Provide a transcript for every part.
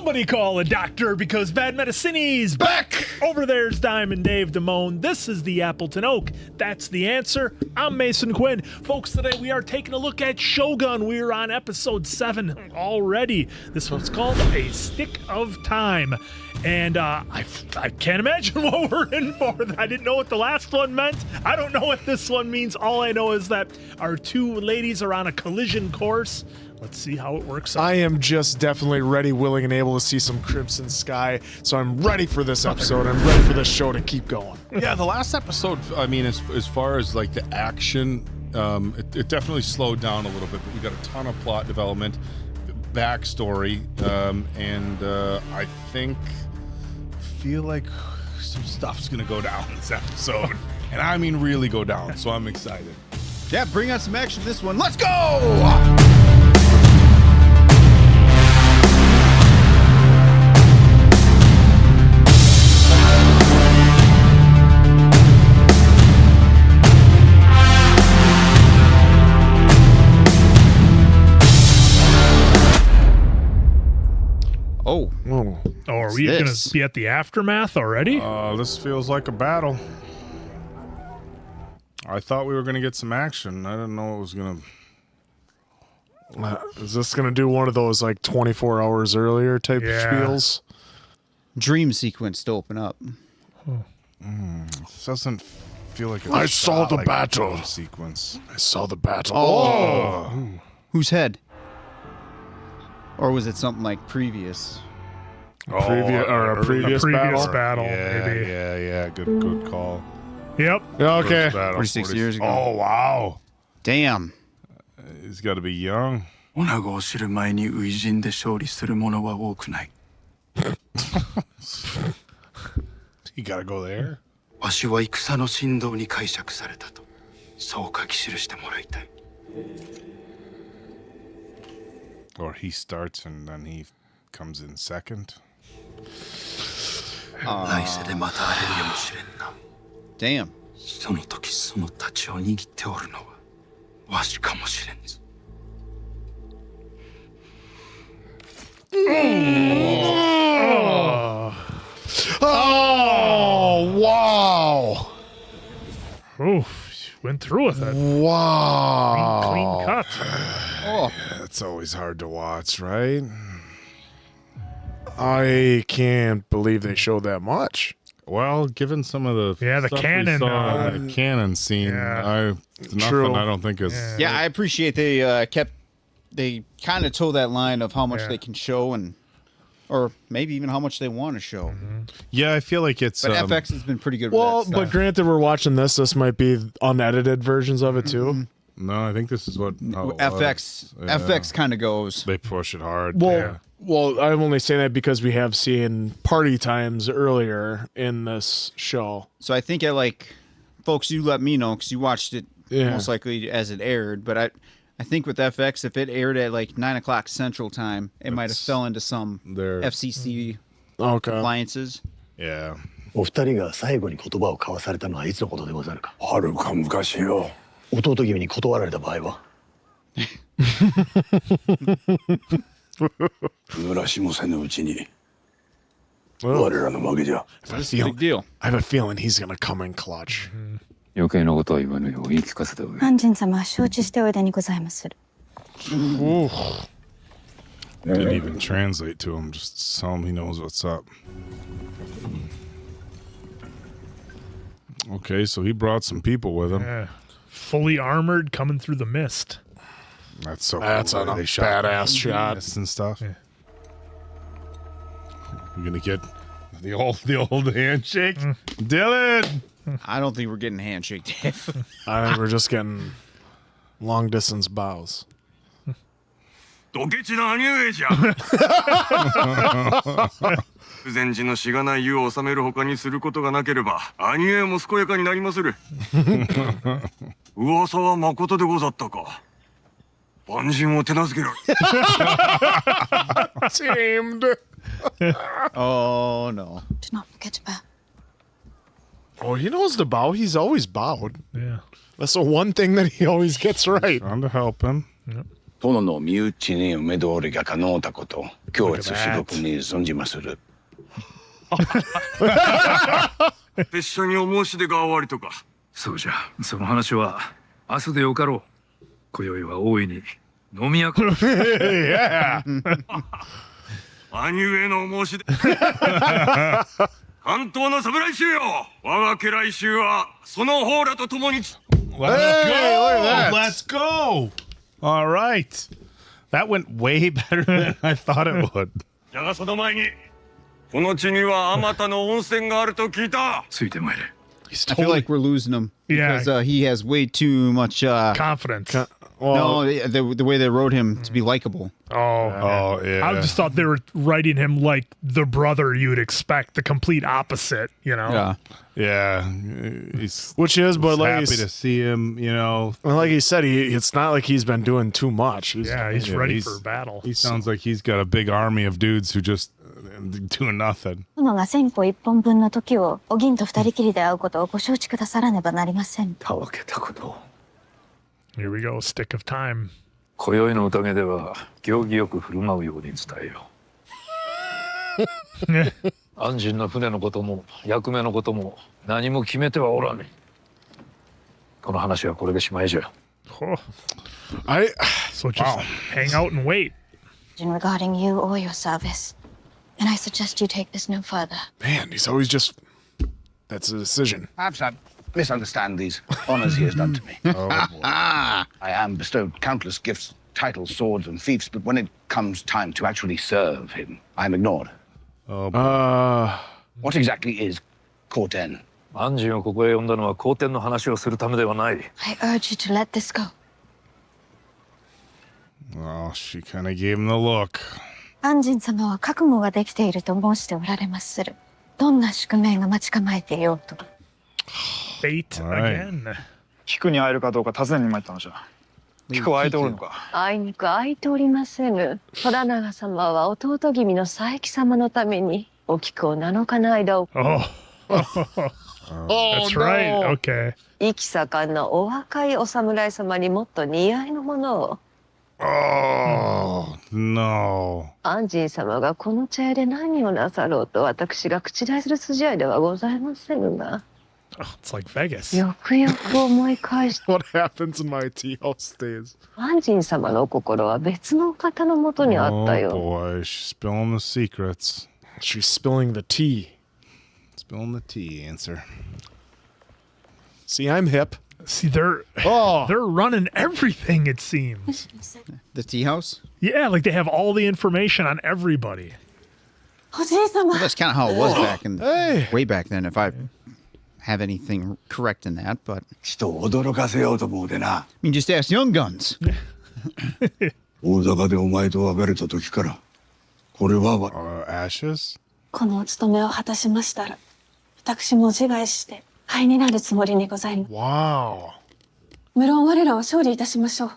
Somebody call a doctor because Bad Medicine's back! Over there's Diamond Dave Damone. This is the Appleton Oak. That's the answer. I'm Mason Quinn. Folks, today we are taking a look at Shogun. We're on episode 7 already. This one's called A Stick of Time. And I can't imagine what we're in for. I didn't know what the last one meant. I don't know what this one means. All I know is that our two ladies are on a collision course. Let's see how it works out. I am just definitely ready, willing, and able to see some Crimson Sky, so I'm ready for this episode. I'm ready for this show to keep going. Yeah, the last episode, I mean, as far as like the action, it definitely slowed down a little bit, but we got a ton of plot development, backstory, and I feel like some stuff's gonna go down this episode, and I mean really go down, so I'm excited. Yeah, bring on some action this one. Let's go! Oh, are we going to be at the aftermath already? This feels like a battle. I thought we were going to get some action. I didn't know it was going to... is this going to do one of those like 24 hours earlier type spiels? Dream sequence to open up. This doesn't feel like I saw the battle sequence. I saw the battle. Oh! Whose head? Or was it something like previous? A previous battle. Yeah, maybe. yeah. Good call. Yep. Okay. 46 years ago. Oh, wow. Damn. He's got to be young. You gotta go there. Or he starts and then he comes in second. Damn. Oh, wow. Oof, went through with it. Wow. Clean cut. Oh, it's always hard to watch, right? I can't believe they showed that much. Well, given some of the the stuff canon, we saw in the canon scene, nothing I don't think is. Yeah, I appreciate they kind of told that line of how much they can show or maybe even how much they want to show. Mm-hmm. Yeah, I feel like it's. But FX has been pretty good with well, that stuff. but granted, we're watching this. This might be unedited versions of it too. Mm-hmm. No, I think this is what FX kind of goes. They push it hard. Well, I'm only saying that because we have seen party times earlier in this show. So I think folks, you let me know because you watched it most likely as it aired. But I think with FX, if it aired at like 9 o'clock Central Time, it might have fell into some FCC compliances. Yeah. お二人が最後に言葉を交わされたのはいつのことでござるか。はるか昔よ。弟君に断られた場合は。濡らしもせぬうちに。我らの負けじゃ。That's a big deal. I have a feeling he's gonna come in clutch. 余計なことは言わぬよう言い聞かせた上。安神様は承知しておいでにございまする。 Didn't even translate to him. Just tell him he knows what's up. Okay, so he brought some people with him. Yeah. Fully armored, coming through the mist. That's so. That's cool. a badass shot and stuff. Yeah. We're gonna get the old handshake, Dylan. I don't think we're getting handshake, Dave. I think we're just getting long distance bows. ドケチな兄上じゃ。前時のしがない湯を治めるほかにすることがなければ、兄上も健やかになりまする。噂はまことでござったか。万人を手なずけろ。Tamed. Oh no. Do not forget to bow. Oh, he knows to bow. He's always bowed. Yeah. That's the one thing that he always gets right. Trying to help him. Yep. 殿の身内に目通りが可能だこと今日しどくに存じまする。拙者にお申し出が終わりとか。そうじゃ、その話は明日でよかろう。今宵は大いに飲み屋か。兄上のお申し出。関東の侍衆よ、我が家来衆はその方らと共に。Let's go! All right. That went way better than I thought it would. だがその前に、この地にはあまたの温泉があると聞いた。ついてまいれ。I feel like we're losing him because he has way too much confidence. No, the way they wrote him to be likable. Oh, yeah. I just thought they were writing him like the brother you'd expect, the complete opposite, you know? Yeah. Which is, but like happy to see him, you know. Well, like he said, it's not like he's been doing too much. He's ready for battle. He sounds like he's got a big army of dudes who just doing nothing. 殿が1000個1本分の時をお銀と二人きりで会うことをご承知くださらねばなりません。たわけたこと。Here we go, stick of time. 今宵の宴では行儀よく振る舞うように伝えよう。安心の船のことも役目のことも何も決めてはおらぬ。この話はこれでしまいじゃ。So just hang out and wait. Regarding you or your service, and I suggest you take this no further. Man, he's always just. That's a decision. Perhaps I misunderstand these honors he has done to me. I am bestowed countless gifts, titles, swords, and fiefs, but when it comes time to actually serve him, I am ignored. What exactly is Courten? 安心をここへ呼んだのは皇天の話をするためではない。I urge you to let this go. Oh, she kind of gave him the look. 安心様は覚悟ができていると申しておられまする。どんな宿命が待ち構えていようと。Fate again. 菊に会えるかどうか尋ねに参ったのじゃ。菊は会えておるのか。あいにく会えておりませぬ。Toranaga様は弟君の佐伯様のためにお菊を7日の間を。That's right. Okay. 意気盛んなお若いお侍様にもっと似合いのものを。Oh, no. 安心様がこの茶屋で何をなさろうと私が口出しする筋合いではございませんが。It's like Vegas. よくよく思い返して。What happens in my tea house stays? 安心様の心は別の方のもとにあったよ。Oh boy, she's spilling the secrets. She's spilling the tea. Spilling the tea, answer. See, I'm hip. See, they're running everything, it seems. The tea house? Yeah, like they have all the information on everybody. Well, that's kind of how it was way back then, if I have anything correct in that, but... 人を驚かせようと思うでな。I mean, just ask Young Guns. 大坂でお前と別れた時から、これはAshes? このお務めを果たしましたら、私も自害して、灰になるつもりにございます。Wow. 無論我らは勝利いたしましょう。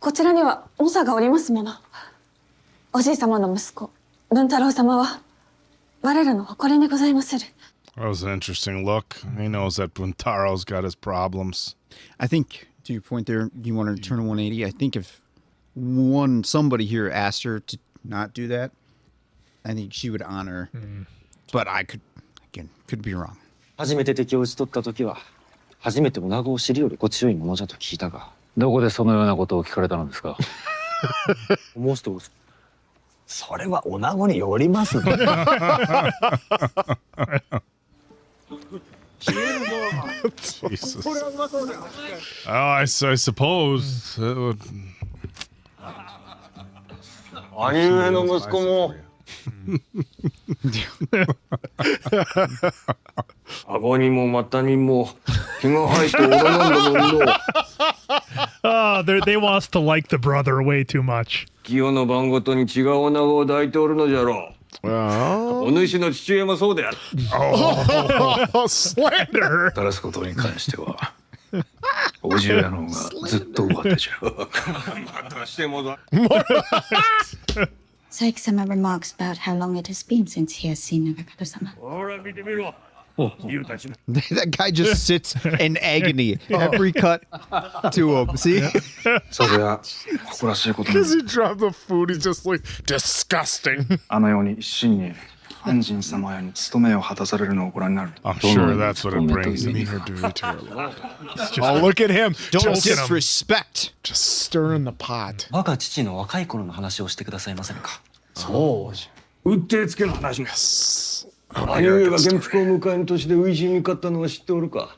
こちらには猛者がおりますもの。おじい様の息子、文太郎様は、我らの誇りにございまする。That was an interesting look. He knows that Buntaro's got his problems. I think, to your point there, do you want to turn a 180? I think if somebody here asked her to not do that, I think she would honor. But I could be wrong. 初めて敵を討ち取った時は、初めて女子を知りよりご強いものじゃと聞いたが。どこでそのようなことを聞かれたのですか。申しておる。それは女子によりますね。Jesus. Oh, I suppose. 兄上の息子も顎にも股にも毛が生えておらなんだもんの。They want us to like the brother way too much. 清の番ごとに違う女子を抱いておるのじゃろう。お主の父親もそうである。Slander! 垂らすことに関しては、おじやの方がずっと上手じゃ。またしてもだ。佐伯様 remarks about how long it has been since he has seen Nagakado-sama. ほら見てみろ。That guy just sits in agony. Every cut to him. See? Because he dropped the food, he's just like, disgusting. I'm sure that's what it brings me. Oh, look at him. Don't disrespect. Just stirring the pot. 我が父の若い頃の話をしてくださいませんか。そうじゃ。うってつけの話です。兄上が元服を迎えん年で初陣に勝ったのは知っておるか。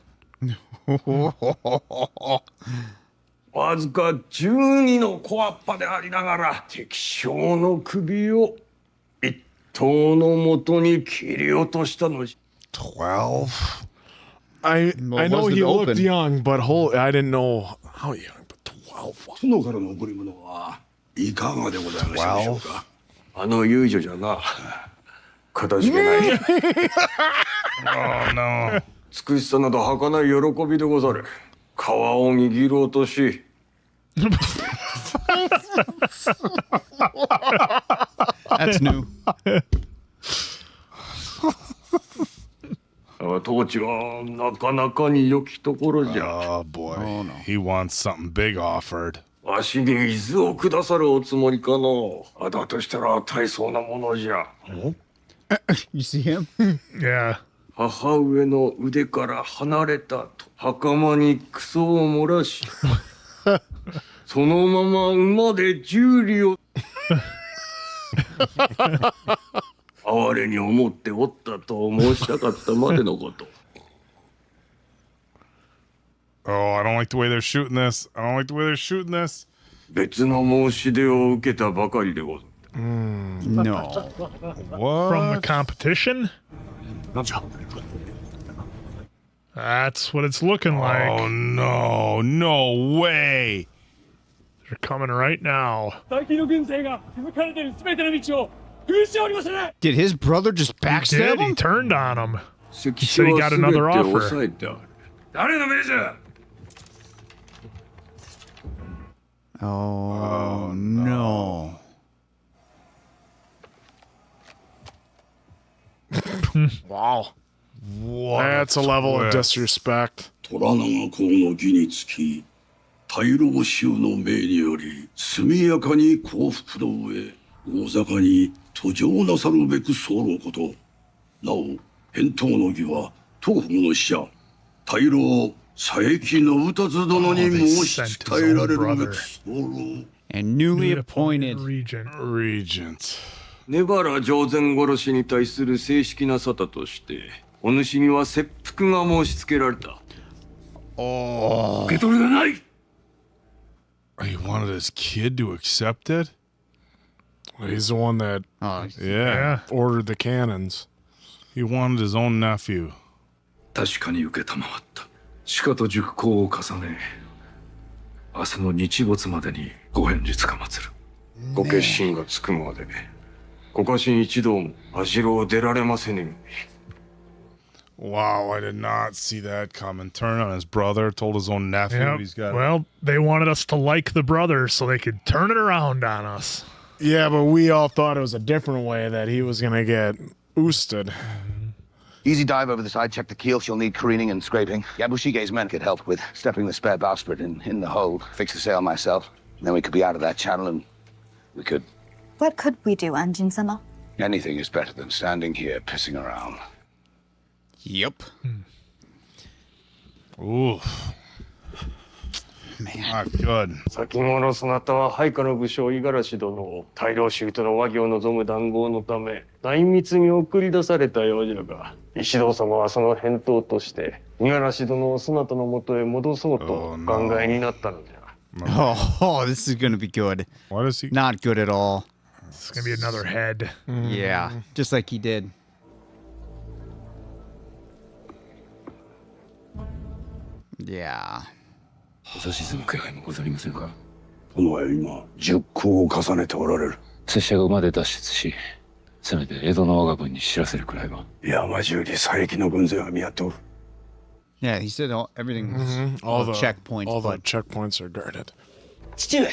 わずか12の小アッパでありながら敵将の首を一刀のもとに切り落としたのじ。12? I know he looked young, but I didn't know how young, but 12. 殿からの贈り物はいかがでございましたでしょうか。あの遊女じゃな。かたじけない。美しさなど儚い喜びでござる。皮を握ろうとし。That's new. 当地はなかなかに良きところじゃ。Oh boy, he wants something big offered. わしに伊豆をくださるおつもりかの。だとしたら大層なものじゃ。You see him? Yeah. 母上の腕から離れたと袴にクソを漏らしそのまま馬で十里を哀れに思っておったと申したかったまでのこと。 Oh, I don't like the way they're shooting this. I don't like the way they're shooting this. 別の申し出を受けたばかりでござる。No. From the competition? That's what it's looking like. Oh no, no way. They're coming right now. Did his brother just backstab him? He turned on him. He said he got another offer. 誰の命じゃ。 Oh, no. Wow. That's a level of disrespect. 虎長公の義につき大老衆の命により速やかに降伏の上大坂に途上なさるべく候こと。なお返答の儀は当方の使者大老佐伯信達殿に申し伝えられるべく候。 And newly appointed regent. 根原上前殺しに対する正式な沙汰としてお主には切腹が申し付けられた。受け取りがない。 He wanted his kid to accept it? He's the one that ordered the cannons. He wanted his own nephew. 確かに受けたまわった。しかと熟考を重ね明日の日没までにご返事つかまつる。ご決心がつくまでご家臣一同も網代を出られませねえ。 Wow, I did not see that coming. Turned on his brother, told his own nephew Yep. he's got. Well, they wanted us to like the brother so they could turn it around on us. Yeah, but we all thought it was a different way that he was going to get oosted. Easy dive over the side, check the keel. She'll need careening and scraping. Yabushige's men could help with stepping the spare bowsprit in the hold. Fix the sail myself. Then we could be out of that channel and we could... What could we do, Anjin-sama? Anything is better than standing here pissing around. Yep. Ooh. Man. Not good. 先頃そなたは配下の武将五十嵐殿を大老衆との和議を望む談合のため内密に送り出されたようじゃが石堂様はその返答として五十嵐殿をそなたのもとへ戻そうとお考えになったのじゃ。Oh, this is going to be good. What is he? Not good at all. It's going to be another head. Yeah, just like he did. Yeah. お指図の気配もござりませんか。殿は今熟考を重ねておられる。拙者が馬で脱出し、せめて江戸の我が軍に知らせるくらいは。山中に佐伯の軍勢が見張っておる。Yeah, he said everything. All the checkpoints. All the checkpoints are guarded. 父上、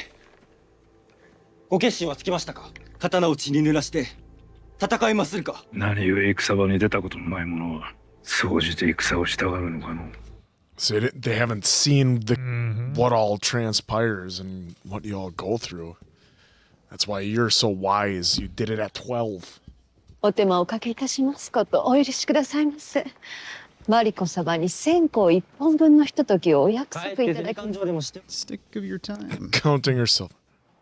ご決心はつきましたか。刀を血に濡らして戦いまするか。何故戦場に出たことのない者は総じて戦をしたがるのかの。 So they haven't seen what all transpires and what you all go through. That's why you're so wise. You did it at 12. お手間をおかけいたしますことお許しくださいませ。マリコ様に線香一本分のひとときをお約束いただき。Stick of your time. Counting yourself.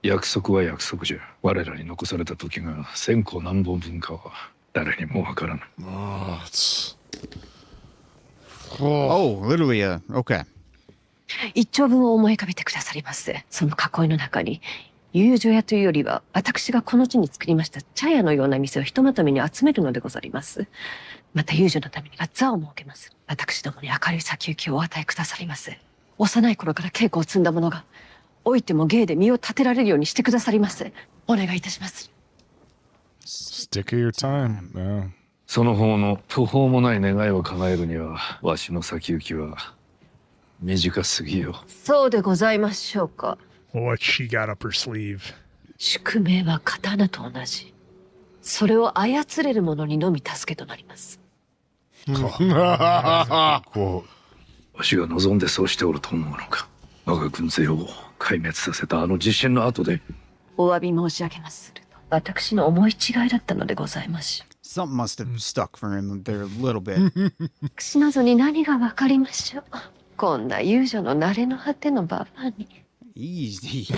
約束は約束じゃ。我らに残された時が線香何本分かは誰にもわからぬ。Oh, literally, okay. 一丁分を思い浮かべてくださりませ。その囲いの中に遊女屋というよりは私がこの地に作りました茶屋のような店をひとまとめに集めるのでござります。また遊女のためには座を設けます。私どもに明るい先行きをお与えくださりませ。幼い頃から稽古を積んだ者が老いても芸で身を立てられるようにしてくださりませ。お願いいたします。 Stick of your time. Yeah. その方の途方もない願いを叶えるにはわしの先行きは短すぎよ。そうでございましょうか。 What she got up her sleeve. 宿命は刀と同じ。それを操れる者にのみ助けとなります。わしが望んでそうしておると思うのか。我が軍勢を壊滅させたあの地震の後で。お詫び申し上げますると。私の思い違いだったのでございましょう。 Something must have stuck for him there a little bit. 私なぞに何がわかりましょう。こんな遊女の慣れの果てのババアに。Easy. You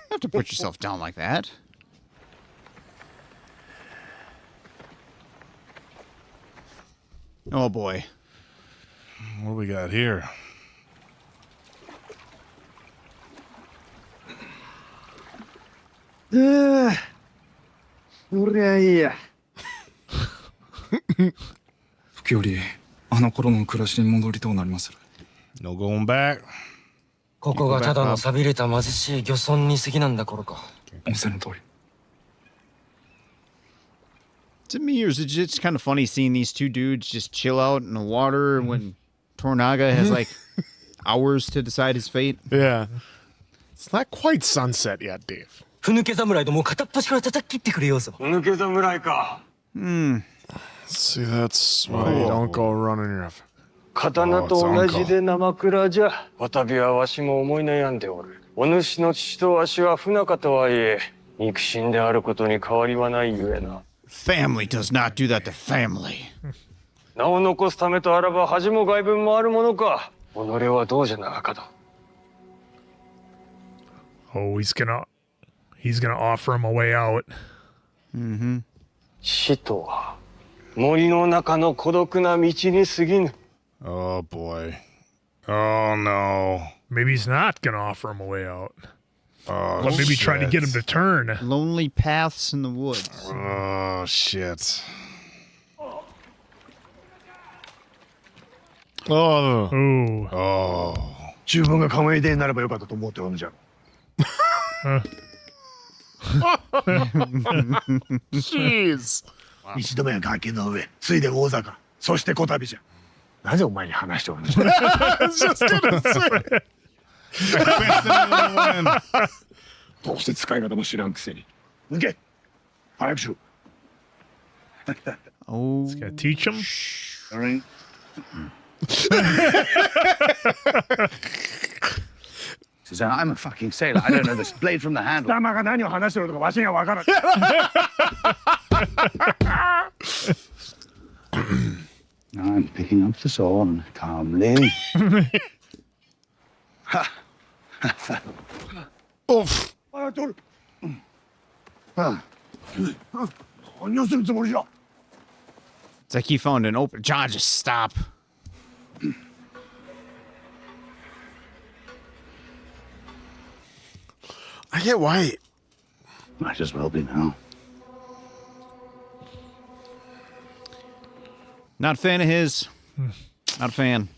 have to put yourself down like that. Oh boy. What do we got here? Soりゃいいや。時折あの頃の暮らしに戻りとうなりまする。 No going back. ここがただの寂れた貧しい漁村に過ぎなんだ頃か。おっしゃる通り。 To me, it was just kind of funny seeing these two dudes just chill out in the water when Toranaga has like hours to decide his fate. Yeah. It's not quite sunset yet, Dave. ふぬけ侍どもを片っ端から叩き切ってくれようぞ。ふぬけ侍か。See, that's why you don't go running your after. 刀と同じで生蔵じゃ。渡びはわしも思い悩んでおる。お主の父とわしは不仲とはいえ、肉親であることに変わりはないゆえな。Family does not do that to family. 名を残すためとあらば恥も外聞もあるものか。己はどうじゃなかと。Oh, he's gonna offer him a way out. 死とは森の中の孤独な道に過ぎぬ。Oh boy. Oh no. Maybe he's not gonna offer him a way out. Oh, But maybe try to get him to turn. Lonely paths in the woods. Oh shit. Oh. Ooh. Oh. 十分が構えでになればよかったと思っておるんじゃ。Jeez. 一度目は崖の上、ついで大坂、そしてこたびじゃ。なぜお前に話しておるんじゃ。 I was just gonna say. どうして使い方も知らんくせに。抜け。早くしろ。Oh. He's gonna teach him. Sorry. Suzanne, I'm a fucking sailor. I don't know this blade from the handle. 貴様が何を話しておるのかわしには分からん。 I'm picking up the saw calmly. Oof. 早く取る。何をするつもりじゃ。 It's like he found an open. John, just stop. I get why. Might as well be now. Not a fan of his. Not a fan.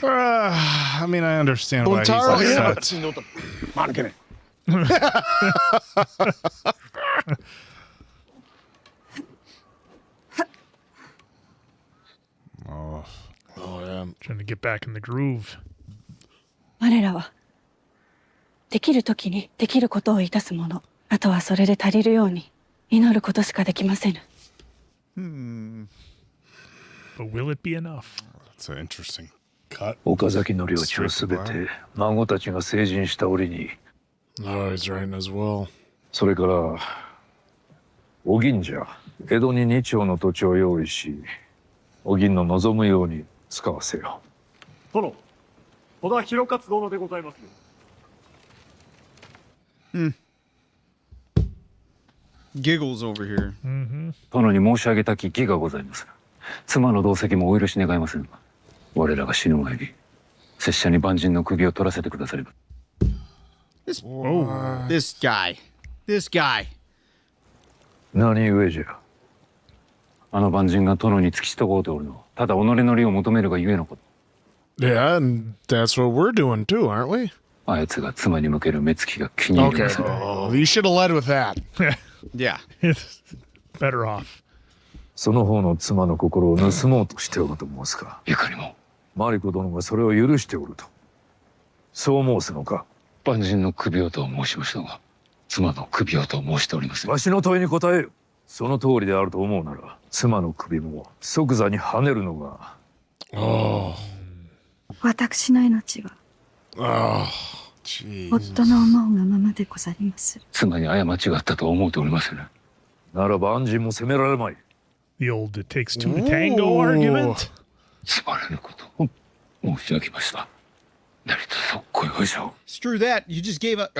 I mean, I understand why he's Buntaro, upset. まぬけね。 Oh yeah. Trying to get back in the groove. 我らはできる時にできることをいたすもの。あとはそれで足りるように祈ることしかできませぬ。But will it be enough? That's an interesting cut. 岡崎の領地をすべて孫たちが成人した折に。Oh, he's writing as well. それから、お銀じゃ、江戸に2丁の土地を用意し、お銀の望むように使わせよ。殿、戸田広勝殿でございます。Giggles over here. 殿に申し上げたき義がございます。妻の同席もお許し願いまするが、我らが死ぬ前に拙者に万人の首を取らせてくだされば。This guy. This guy. 何故じゃ。あの万人が殿に付き従うておるの。ただ己の利を求めるがゆえのこと。Yeah, and that's what we're doing too, aren't we? あいつが妻に向ける目つきが気に入ります。Okay, you should have led with that. Yeah. Better off. その方の妻の心を盗もうとしておると申すか。いかにも。マリコ殿がそれを許しておると。そう申すのか。万人の首をと申しましたが、妻の首をと申しております。わしの問いに答えよ。その通りであると思うなら、妻の首も即座に跳ねるのが。私の命は、夫の思うがままでござります。妻に過ちがあったと思うておりまする。なら万人も責められまい。The old it takes two to tango argument. つまらぬことを申し上げました。成田さん、これ以上。Screw that. You just gave up.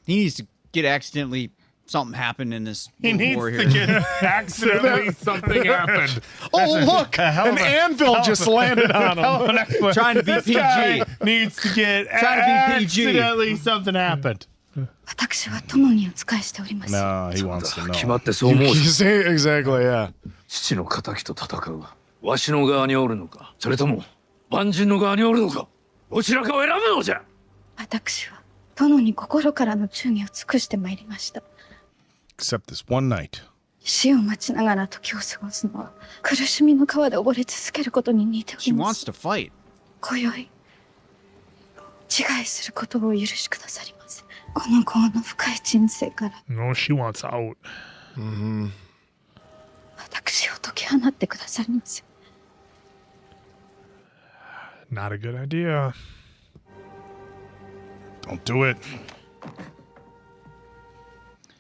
He needs to get accidentally. Something happened in this war here. Accidentally something happened. Oh, look! An anvil just landed on him. Trying to be PG. Guy needs to get accidentally something happened. 私は友にお仕えしております。 No, he wants to know. 決まってそう申 You す。 say exactly, yeah. 父の仇と戦う。わしの側におるのか、それとも万人の側におるのか、どちらかを選ぶのじゃ。私は殿に心からの忠義を尽くしてまいりました。 Except this one night. 死を待ちながら時を過ごすのは苦しみの川で溺れ続けることに似ております。She wants to fight. 今宵自害することをお許しくださりませ。この業の深い人生から。 No, she wants out. 私を解き放ってくださりませ。 Not a good idea. Don't do it.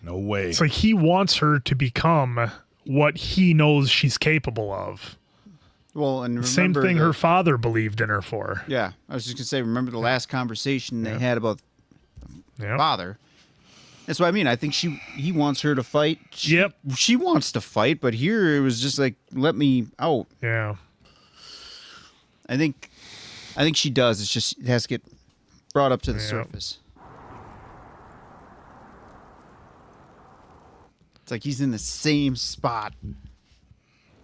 No way. It's like he wants her to become what he knows she's capable of. Well, and the same thing her father believed in her for. Yeah, I was just gonna say. Remember the last conversation they had about father. That's what I mean. I think he wants her to fight. She wants to fight, but here it was just like, let me out. Yeah. I think she does. It's just it has to get brought up to the surface. It's like he's in the same spot.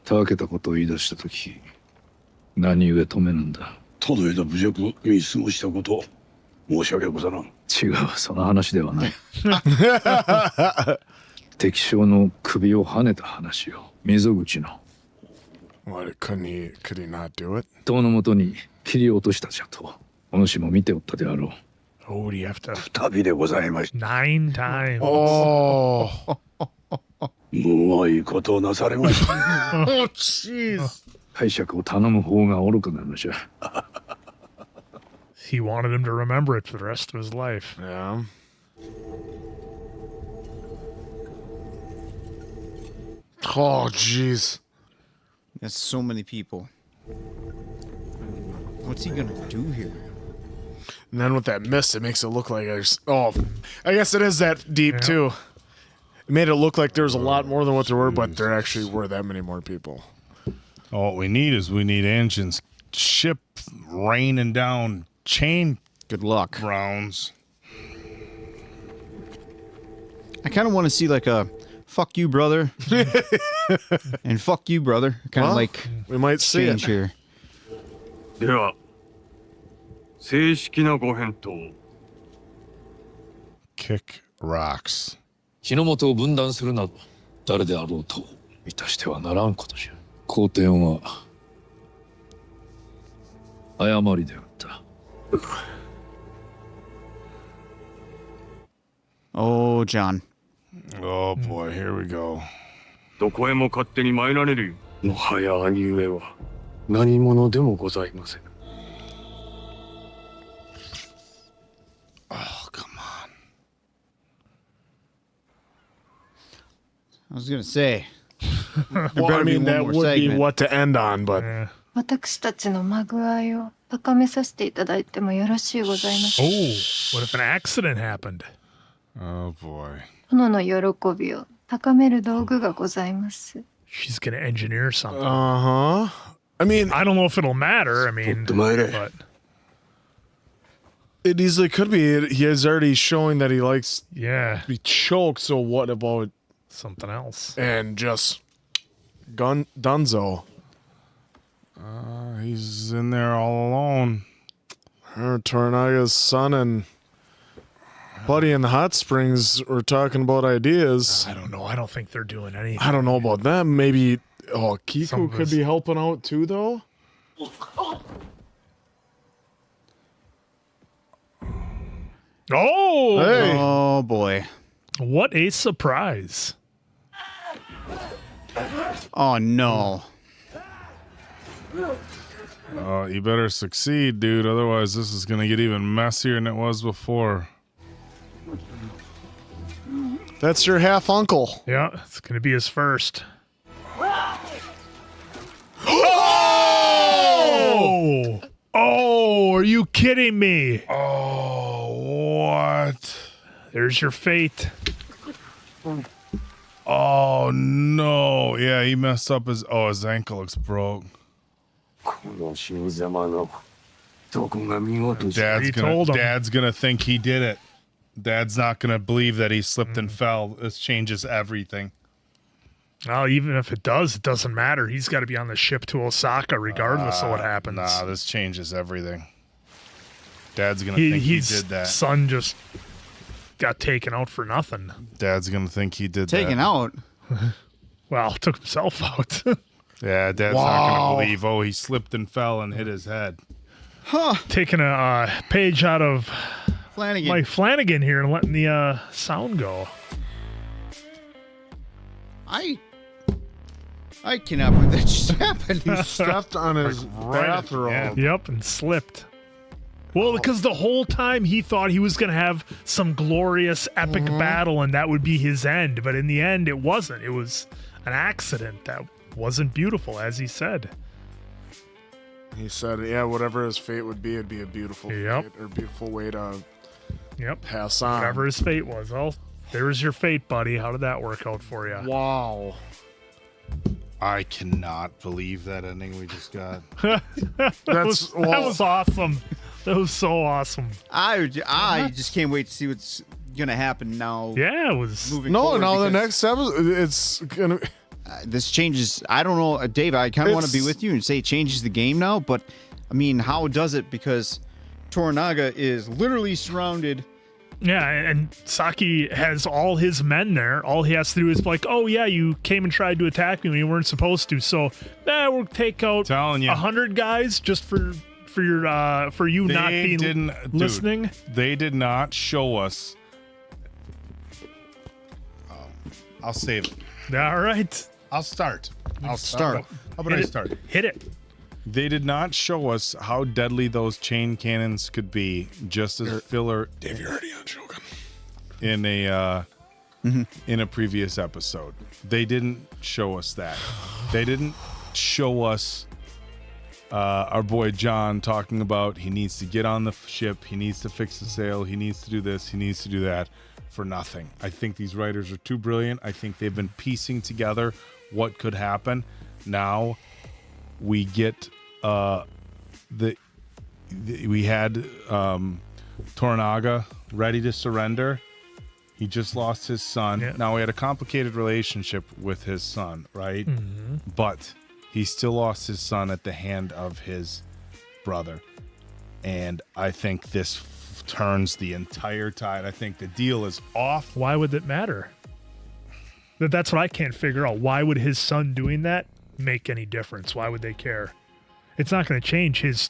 たけたことを言い出したとき、何故止めなんだ。届いた侮辱見過ごしたこと申し訳ござらん。違う、その話ではない。敵将の首をはねた話よ。溝口の。What, could he not do it? 塔のもとに切り落としたじゃと。お主も見ておったであろう。Oh, do you have to? 旅でございました。 9 times. Oh. うまいことをなされました。Oh, jeez. 拝借を頼む方が愚かなのじゃ。He wanted him to remember it for the rest of his life. Yeah. Oh, jeez. That's so many people. What's he gonna do here? And then with that mist, it makes it look like there's... Oh, I guess it is that deep, too. It made it look like there was a lot more than what there were, but there actually were that many more people. All we need engines, ship raining down chain. Good luck. Rounds. I kind of want to see like a fuck you, brother. And fuck you, brother. Kind of like we might see change here. では正式なご返答。 Kick rocks. 日の本を分断するなど誰であろうといたしてはならんことじゃ。皇帝は誤りであった。Oh, John. Oh boy, here we go. どこへも勝手に参られるよ。もはや兄上は何者でもございません。 Oh, come on. I was gonna say. Well, I mean, that would be what to end on, but. 私たちのまぐあいを高めさせていただいてもよろしいございます。 Oh, what if an accident happened? Oh boy. 殿の喜びを高める道具がございます。 She's gonna engineer something. Uh-huh. I mean, I don't know if it'll matter. I mean, but it easily could be. He is already showing that he likes to be choked, so what about something else? And just Dunzo. He's in there all alone. Toranaga's son and Buddy in the hot springs were talking about ideas. I don't know. I don't think they're doing anything. I don't know about them. Maybe Kiku could be helping out too, though. Oh! Hey. Oh boy! What a surprise! Oh no! Oh, you better succeed, dude. Otherwise, this is gonna get even messier than it was before. That's your half uncle. Yeah, it's gonna be his first. Oh! Oh, are you kidding me? Oh, what? There's your fate. Oh no! Yeah, he messed up his. Oh, his ankle looks broke. Dad's gonna think he did it. Dad's not gonna believe that he slipped and fell. This changes everything. Well, even if it does, it doesn't matter. He's got to be on the ship to Osaka regardless of what happens. Nah, this changes everything. Dad's gonna think he did that. His son just got taken out for nothing. Dad's gonna think he did Taken out? Well, took himself out. Yeah, Dad's not gonna believe. Oh, he slipped and fell and hit his head. Huh? Taking a page out of Flanagan. Mike Flanagan here and letting the sound go. I cannot believe that just happened. He stepped on his bathrobe. Yep, and slipped. Well, because the whole time he thought he was going to have some glorious, epic battle and that would be his end. But in the end, it wasn't. It was an accident that wasn't beautiful, as he said. He said, yeah, whatever his fate would be, it'd be a beautiful fate or beautiful way to pass on. Whatever his fate was. Well, there's your fate, buddy. How did that work out for you? Wow. I cannot believe that ending we just got. that was awesome. That was so awesome. I just can't wait to see what's gonna happen now. Yeah, it was moving forward. No, the next episode, it's gonna. This changes. I don't know, Dave. I kind of want to be with you and say it changes the game now, but I mean, how does it? Because Toranaga is literally surrounded. Yeah, and Saki has all his men there. All he has to do is like, oh yeah, you came and tried to attack me when you weren't supposed to. So, we'll take out 100 guys just for you not being listening. Dude, they did not show us. I'll save it. All right. I'll start. I'll start. How about I start? Hit it. They did not show us how deadly those chain cannons could be, just as filler. Dave, you're already on Shogun. In a previous episode, they didn't show us that. They didn't show us our boy John talking about he needs to get on the ship, he needs to fix the sail, he needs to do this, he needs to do that, for nothing. I think these writers are too brilliant. I think they've been piecing together what could happen. Now we get we had Toranaga ready to surrender. He just lost his son. Yeah. Now he had a complicated relationship with his son, right? Mm-hmm. But he still lost his son at the hand of his brother. And I think this turns the entire tide. I think the deal is off. Why would it matter? That's what I can't figure out. Why would his son doing that make any difference? Why would they care? It's not going to change his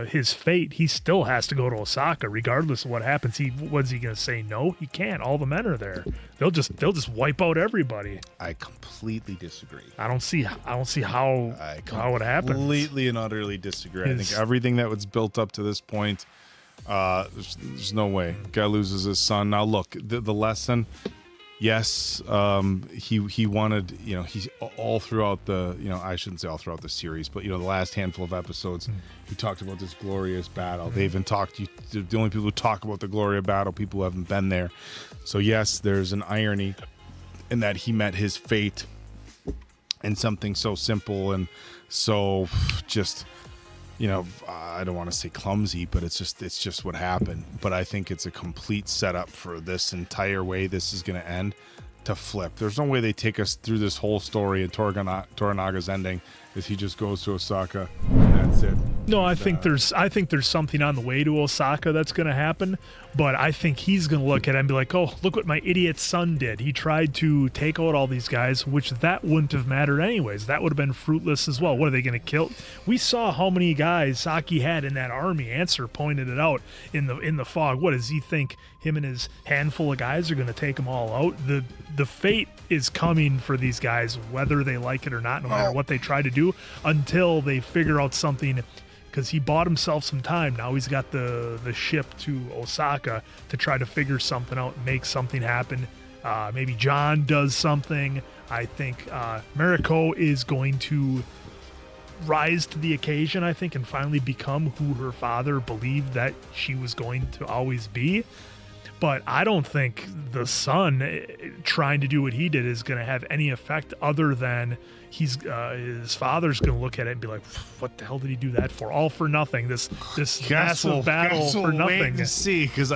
his fate, he still has to go to Osaka regardless of what happens. What's he gonna say? No, he can't. All the men are there. They'll just wipe out everybody. I completely disagree. I don't see how it happens. Completely and utterly disagree. I think everything that was built up to this point, there's no way. Guy loses his son. Now look, the lesson. Yes, he wanted, he's all throughout the, I shouldn't say all throughout the series, but, the last handful of episodes, he talked about this glorious battle. They even talked, the only people who talk about the glorious battle, people who haven't been there. So, yes, there's an irony in that he met his fate in something so simple and so just, I don't want to say clumsy, but it's just what happened. But I think it's a complete setup for this entire way this is going to end to flip. There's no way they take us through this whole story and Toranaga's ending is he just goes to Osaka and that's it. No, I think there's something on the way to Osaka that's going to happen, but I think he's going to look at it and be like, oh, look what my idiot son did. He tried to take out all these guys, which that wouldn't have mattered anyways. That would have been fruitless as well. What are they going to kill? We saw how many guys Saki had in that army. Answer pointed it out in the fog. What does he think? Him and his handful of guys are going to take them all out? The fate is coming for these guys, whether they like it or not, no matter what they try to do, until they figure out something. Because he bought himself some time. Now he's got the ship to Osaka to try to figure something out, make something happen. Maybe John does something. I think Mariko is going to rise to the occasion, I think, and finally become who her father believed that she was going to always be. But I don't think the son trying to do what he did is going to have any effect other than his father's going to look at it and be like, what the hell did he do that for? All for nothing. This massive battle for nothing. Wait to see, because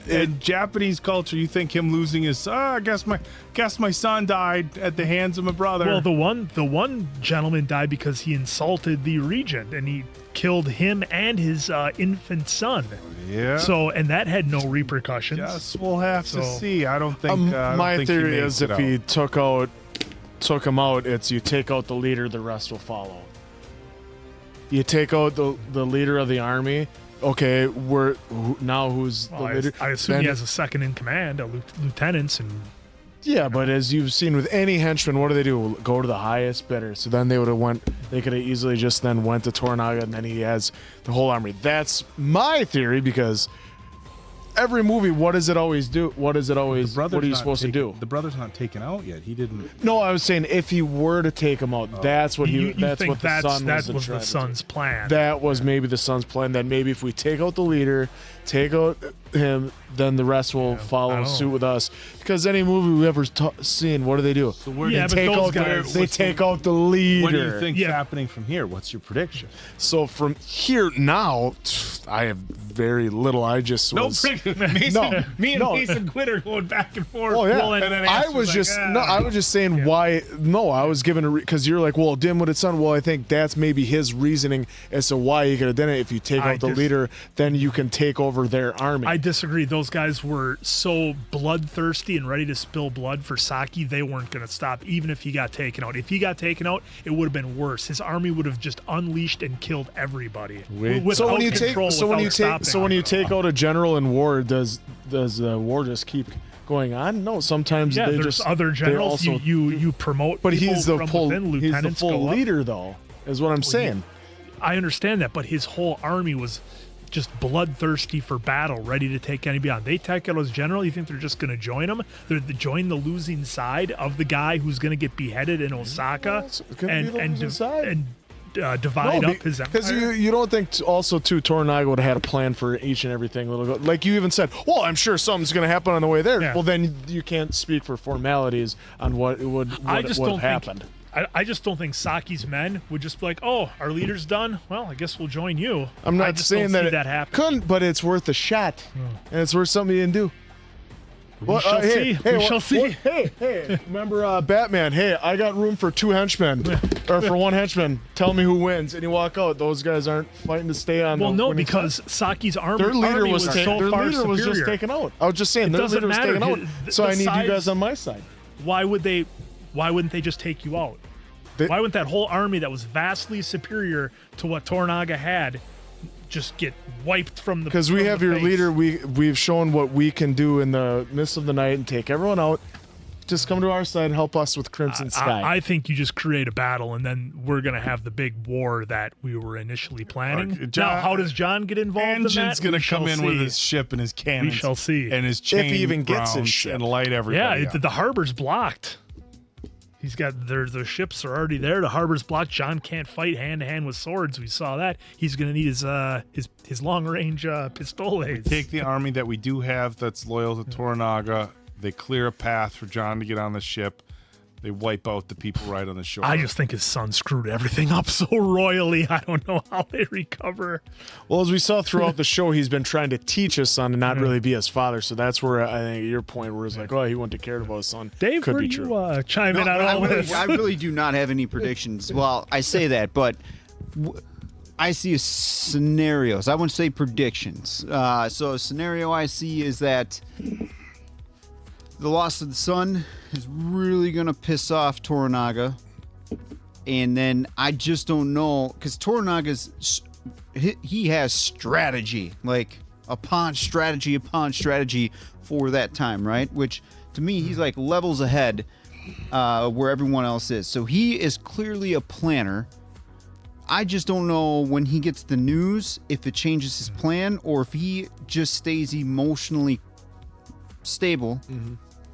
in Japanese culture, you think him losing his I guess my son died at the hands of my brother. Well, the one gentleman died because he insulted the regent and he killed him and his infant son. Yeah. So, and that had no repercussions. Yes, we'll have to see. I don't think. My theory is if he took him out, it's you take out the leader, the rest will follow. You take out the leader of the army. Okay, who's the leader? I assume he has a second in command, lieutenants and. Yeah, but as you've seen with any henchman, what do? Go to the highest bidder. So then they could have easily just then went to Toranaga and then he has the whole army. That's my theory because every movie, what does it always do? What are you supposed to do? The brother's not taken out yet. He didn't. No, I was saying if he were to take him out, that's what that's what the son's plan. That was maybe the son's plan. That maybe if we take out the leader, take out him, then the rest will follow suit with us. Because any movie we've ever seen, what do? So they take out the leader. What do you think's happening from here? What's your prediction? So from here now, I have very little. I just was me and Mason Quinn are going back and forth. Oh yeah. Well, and I was just saying why. No, I was given because you're like, well, dim with its son. Well, I think that's maybe his reasoning as to why he could have done it. If you take out the leader, then you can take over their army. I disagree. Those guys were so bloodthirsty and ready to spill blood for Saki, they weren't going to stop, even if he got taken out. If he got taken out, it would have been worse. His army would have just unleashed and killed everybody. So when you take out a general in war, does the war just keep going on? No, sometimes they there's just other generals you promote. But he's the full lieutenants leader, though, is what I'm saying. I understand that, but his whole army was just bloodthirsty for battle, ready to take anybody on. They take out his general. You think they're just going to join him? They're join the losing side of the guy who's going to get beheaded in Osaka and divide up his empire. Because you don't think also too Toranaga would have had a plan for each and everything. Like you even said, well, I'm sure something's going to happen on the way there. Yeah. Well, then you can't speak for formalities on what would have happened. I just don't think Saki's men would just be like, oh, our leader's done. Well, I guess we'll join you. I'm not saying that happen. Couldn't, but it's worth a shot, and it's worth something you can do. We shall see. We shall see. Hey, remember Batman? Hey, I got room for 2 henchmen, or for 1 henchman. Tell me who wins, and you walk out. Those guys aren't fighting to stay on. Well, no, because Saki's army, their leader was so far superior. Was just taken out. I was just saying their leader was taken out. So I need you guys on my side. Why wouldn't they just take you out? Why wouldn't that whole army that was vastly superior to what Toranaga had just get wiped from the? Because we have your face? leader. We've shown what we can do in the midst of the night and take everyone out. Just come to our side and help us with Crimson Sky. I think you just create a battle, and then we're gonna have the big war that we were initially planning. Now, how does John get involved in that? Engine's gonna come in with his ship and his cannons. We shall see. And his chain If he even gets his rounds ship. and light everybody. Yeah, up. the harbor's blocked. He's got the ships are already there. The harbor's blocked. John can't fight hand to hand with swords. We saw that. He's gonna need his long range pistoles. Take the army that we do have that's loyal to Toranaga. They clear a path for John to get on the ship. They wipe out the people right on the shore. I just think his son screwed everything up so royally. I don't know how they recover. Well, as we saw throughout the show, he's been trying to teach his son to not really be his father. So that's where I think your point where it's like, oh, he wouldn't have cared about his son. Dave, could where be do true. you chime in on all this? I really do not have any predictions. Well, I say that, but I see scenarios. I wouldn't say predictions. So a scenario I see is that the loss of the son is really going to piss off Toranaga. And then I just don't know, because Toranaga's, he has strategy, like upon strategy for that time, right? Which to me, he's like levels ahead where everyone else is. So he is clearly a planner. I just don't know when he gets the news if it changes his plan or if he just stays emotionally stable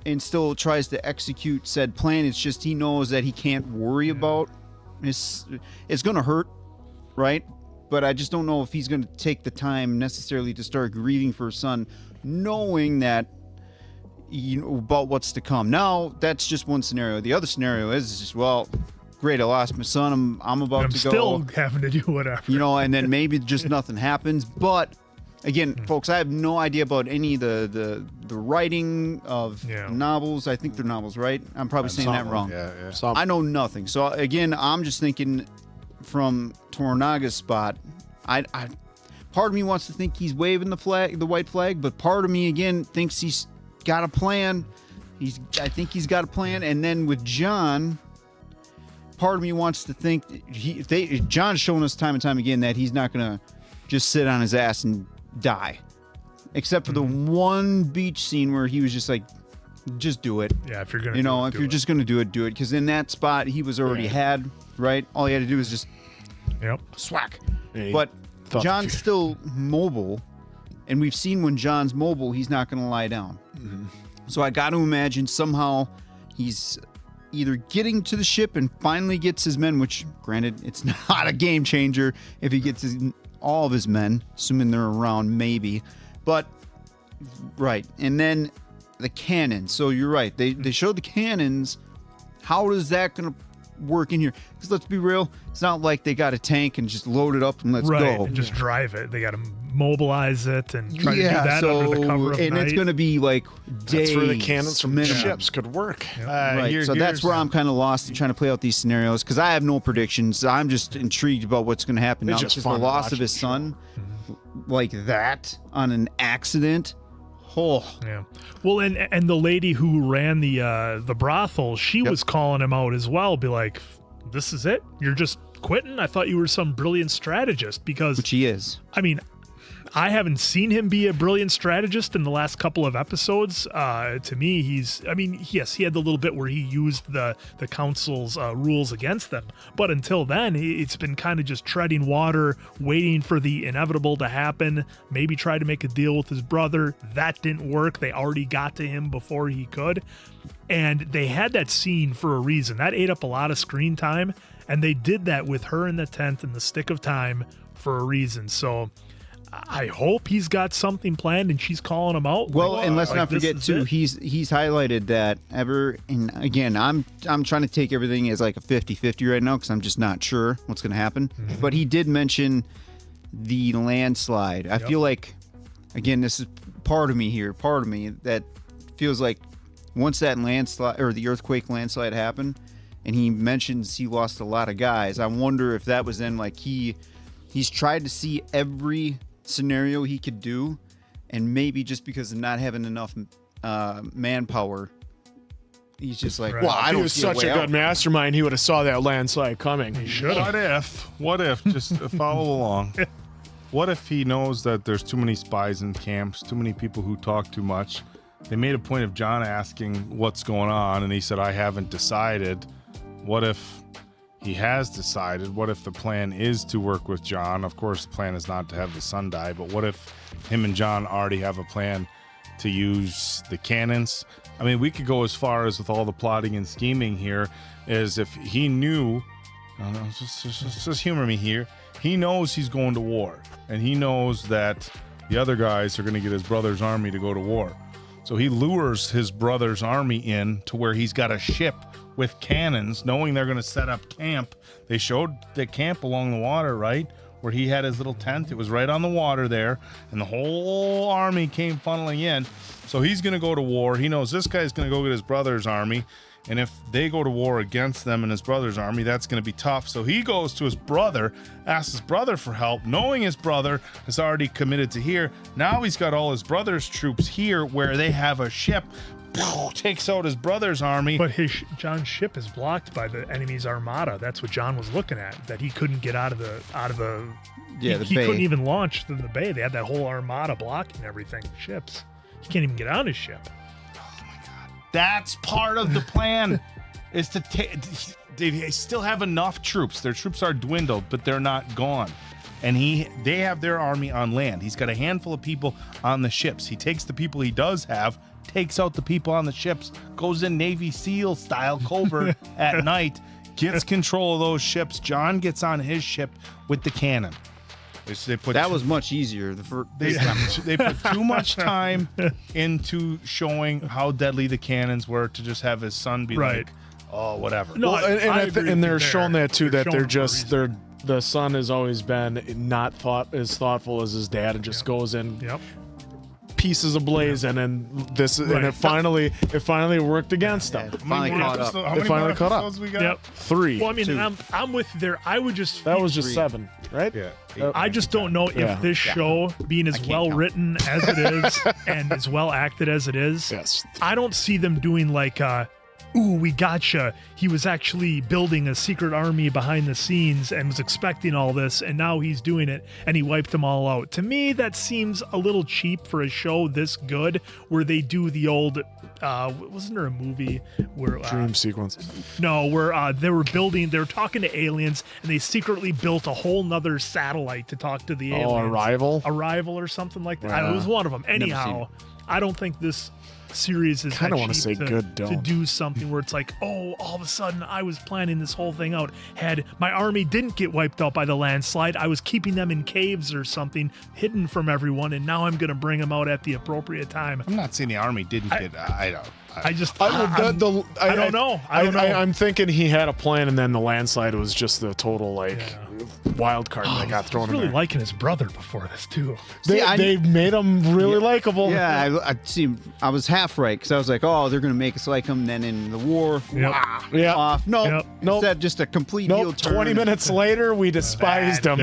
and still tries to execute said plan. It's just he knows that he can't worry about it's going to hurt, right? But I just don't know if he's going to take the time necessarily to start grieving for his son, knowing that about what's to come. Now, that's just one scenario. The other scenario is just, well, great, I lost my son. I'm about to go. I'm still having to do whatever. And then maybe just nothing happens. But again, folks, I have no idea about any of the writing of novels. I think they're novels, right? I'm probably saying that wrong. Yeah. I know nothing. So again, I'm just thinking from Toranaga's spot. I part of me wants to think he's waving the white flag, but part of me again thinks he's got a plan. I think he's got a plan. And then with John, part of me wants to think John's shown us time and time again that he's not gonna just sit on his ass and die, except for the one beach scene where he was just like, just do it. Yeah, if you're gonna, if you're just gonna do it, do it. Because in that spot he was already had, right? All he had to do was just swack. But John's still mobile, and we've seen when John's mobile, he's not gonna lie down. So I got to imagine somehow he's either getting to the ship and finally gets his men, which granted it's not a game changer if he gets all of his men, assuming they're around, maybe. But right, and then the cannons. So you're right, they showed the cannons. How is that gonna work in here? Because let's be real, it's not like they got a tank and just load it up and let's go and just drive it. They got to mobilize it and try to do that under the cover of and night. it's going to be like days. That's where the cannons from ships could work. Right. So that's where I'm kind of lost in trying to play out these scenarios because I have no predictions. I'm just intrigued about what's going to happen now. Because the loss of his son, like that on an accident. Oh. Yeah. Well, and the lady who ran the brothel, she was calling him out as well. Be like, this is it? You're just quitting? I thought you were some brilliant strategist because... Which he is. I mean, I haven't seen him be a brilliant strategist in the last couple of episodes. To me, yes, he had the little bit where he used the council's rules against them. But until then, it's been kind of just treading water, waiting for the inevitable to happen, maybe try to make a deal with his brother. That didn't work. They already got to him before he could. And they had that scene for a reason. That ate up a lot of screen time. And they did that with her in the tent and the stick of time for a reason. So... I hope he's got something planned and she's calling him out. Well, and let's not forget too, he's highlighted that and again, I'm trying to take everything as like a 50-50 right now because I'm just not sure what's going to happen. But he did mention the landslide. I feel like, again, this is part of me that feels like once that landslide or the earthquake landslide happened and he mentions he lost a lot of guys, I wonder if that was then like he's tried to see every scenario he could do, and maybe just because of not having enough manpower he's just like, Right. well, I He don't was see such a way good out. mastermind. He would have saw that landslide coming. He should have. What if, just follow along. What if he knows that there's too many spies in camps, too many people who talk too much? They made a point of John asking what's going on, and he said, I haven't decided. What if he has decided? What if the plan is to work with John? Of course, the plan is not to have the son die, but what if him and John already have a plan to use the cannons? I mean, we could go as far as with all the plotting and scheming here, as if he knew, just humor me here, he knows he's going to war, and he knows that the other guys are going to get his brother's army to go to war. So he lures his brother's army in to where he's got a ship with cannons, knowing they're going to set up camp. They showed the camp along the water, right? Where he had his little tent. It was right on the water there, and the whole army came funneling in. So he's going to go to war. He knows this guy's going to go get his brother's army, and if they go to war against them and his brother's army, that's going to be tough. So he goes to his brother, asks his brother for help, knowing his brother is already committed to here. Now he's got all his brother's troops here where they have a ship, takes out his brother's army. But John's ship is blocked by the enemy's armada. That's what John was looking at. That he couldn't get out of the Yeah, he the bay. couldn't even launch through the bay. They had that whole armada blocking everything. Ships. He can't even get on his ship. That's part of the plan, is to take. They still have enough troops. Their troops are dwindled, but they're not gone. And they have their army on land. He's got a handful of people on the ships. He takes the people he does have, takes out the people on the ships, goes in Navy SEAL style covert at night, gets control of those ships. John gets on his ship with the cannon. That was much easier. They put too much time into showing how deadly the cannons were to just have his son be like, oh, whatever. No, and they're showing that too, that the son has always been not as thoughtful as his dad, and just goes in pieces ablaze, and then and it finally worked against them. Finally caught up. How many more episodes we got? Yep. 3. Well, I mean, I'm with you there. I would just. That was just 7, right? Yeah. I just don't know if this show, being as well written as it is and as well acted as it is, I don't see them doing like, ooh, we gotcha. He was actually building a secret army behind the scenes and was expecting all this, and now he's doing it, and he wiped them all out. To me, that seems a little cheap for a show this good, where they do the old, wasn't there a movie where... Dream sequence. No, where they were talking to aliens, and they secretly built a whole nother satellite to talk to the aliens. Arrival or something like that. Yeah. It was one of them. Anyhow, I don't think this series is Kinda that wanna cheap say to, good, to don't. do something where it's like, oh, all of a sudden I was planning this whole thing out. Had my army didn't get wiped out by the landslide, I was keeping them in caves or something, hidden from everyone, and now I'm going to bring them out at the appropriate time. I'm not saying the army didn't get. I don't. I don't know. I'm thinking he had a plan, and then the landslide was just the total wild card that got thrown I was in really there. liking his brother before this too. They made him really likable. Yeah, I see. I was half right, because I was like, oh, they're going to make us like him. Then in the war, off. No, instead just a complete heel turn. 20 minutes later, we despised him.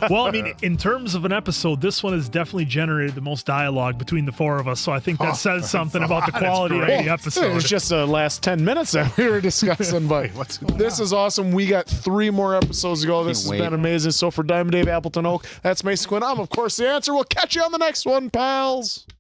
Well, I mean, in terms of an episode, this one has definitely generated the most dialogue between the four of us, so I think that says something about the quality of the episode. It was just the last 10 minutes that we were discussing, but this is awesome. We got 3 more episodes to go. This has been amazing. So for Diamond Dave Appleton Oak, that's Mason Quinn. I'm, of course, the answer. We'll catch you on the next one, pals.